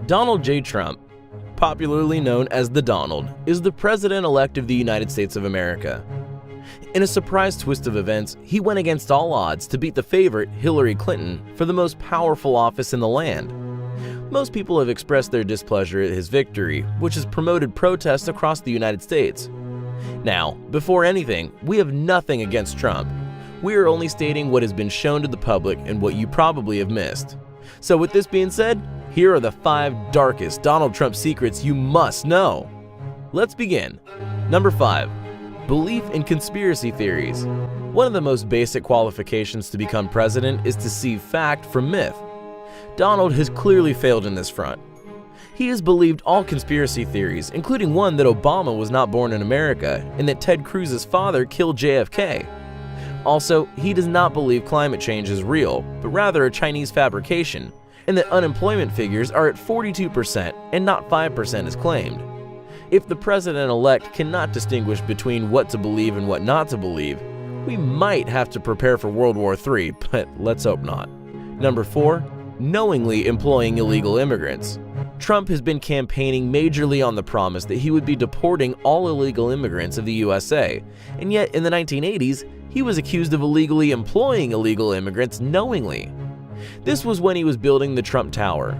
Donald J. Trump, popularly known as the Donald, is the President-elect of the United States of America. In a surprise twist of events, he went against all odds to beat the favorite, Hillary Clinton, for the most powerful office in the land. Most people have expressed their displeasure at his victory, which has promoted protests across the United States. Now, before anything, we have nothing against Trump. We are only stating what has been shown to the public and what you probably have missed. So with this being said, here are the 5 darkest Donald Trump secrets you must know. Let's begin. Number 5. Belief in conspiracy theories. One of the most basic qualifications to become president is to see fact from myth. Donald has clearly failed in this front. He has believed all conspiracy theories, including one that Obama was not born in America and that Ted Cruz's father killed JFK. Also, he does not believe climate change is real, but rather a Chinese fabrication, and that unemployment figures are at 42% and not 5% as claimed. If the president-elect cannot distinguish between what to believe and what not to believe, we might have to prepare for World War III, but let's hope not. Number 4. Knowingly employing illegal immigrants. Trump has been campaigning majorly on the promise that he would be deporting all illegal immigrants of the USA, and yet in the 1980s, he was accused of illegally employing illegal immigrants knowingly. This was when he was building the Trump Tower.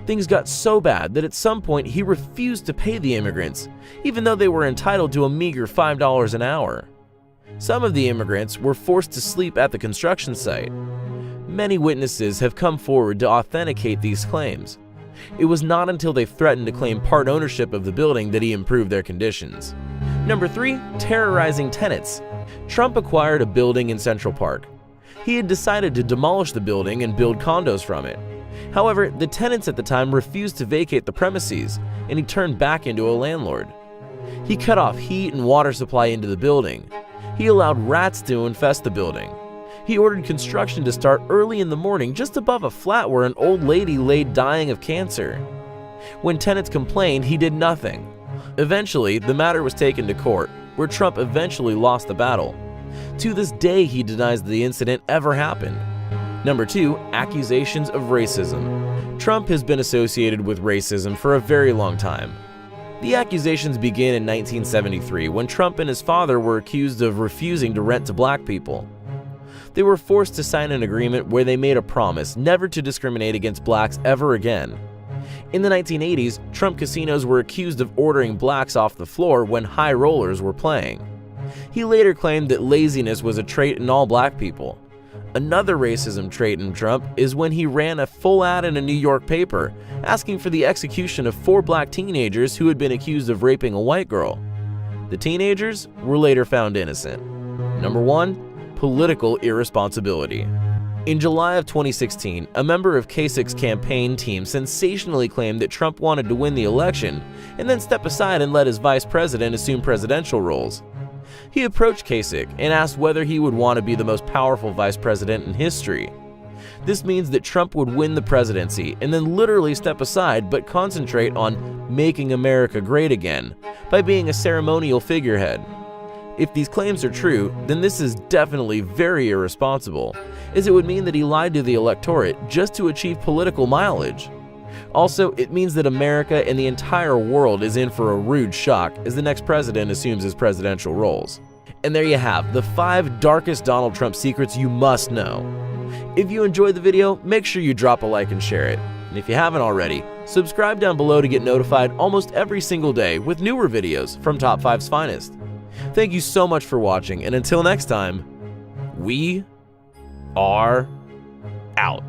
Things got so bad that at some point he refused to pay the immigrants, even though they were entitled to a meager $5 an hour. Some of the immigrants were forced to sleep at the construction site. Many witnesses have come forward to authenticate these claims. It was not until they threatened to claim part ownership of the building that he improved their conditions. Number 3. Terrorizing tenants. Trump acquired a building in Central Park. He had decided to demolish the building and build condos from it. However, the tenants at the time refused to vacate the premises, and he turned back into a landlord. He cut off heat and water supply into the building. He allowed rats to infest the building. He ordered construction to start early in the morning just above a flat where an old lady lay dying of cancer. When tenants complained, he did nothing. Eventually, the matter was taken to court, where Trump eventually lost the battle. To this day, he denies the incident ever happened. Number 2. Accusations of racism. Trump has been associated with racism for a very long time. The accusations begin in 1973 when Trump and his father were accused of refusing to rent to black people. They were forced to sign an agreement where they made a promise never to discriminate against blacks ever again. In the 1980s, Trump casinos were accused of ordering blacks off the floor when high rollers were playing. He later claimed that laziness was a trait in all black people. Another racism trait in Trump is when he ran a full ad in a New York paper asking for the execution of 4 black teenagers who had been accused of raping a white girl. The teenagers were later found innocent. Number 1. Political irresponsibility. In July of 2016, a member of Kasich's campaign team sensationally claimed that Trump wanted to win the election and then step aside and let his vice president assume presidential roles. He approached Kasich and asked whether he would want to be the most powerful vice president in history. This means that Trump would win the presidency and then literally step aside but concentrate on making America great again by being a ceremonial figurehead. If these claims are true, then this is definitely very irresponsible, as it would mean that he lied to the electorate just to achieve political mileage. Also, it means that America and the entire world is in for a rude shock as the next president assumes his presidential roles. And there you have the 5 darkest Donald Trump secrets you must know. If you enjoyed the video, make sure you drop a like and share it. And if you haven't already, subscribe down below to get notified almost every single day with newer videos from Top 5's finest. Thank you so much for watching, and until next time, we are out.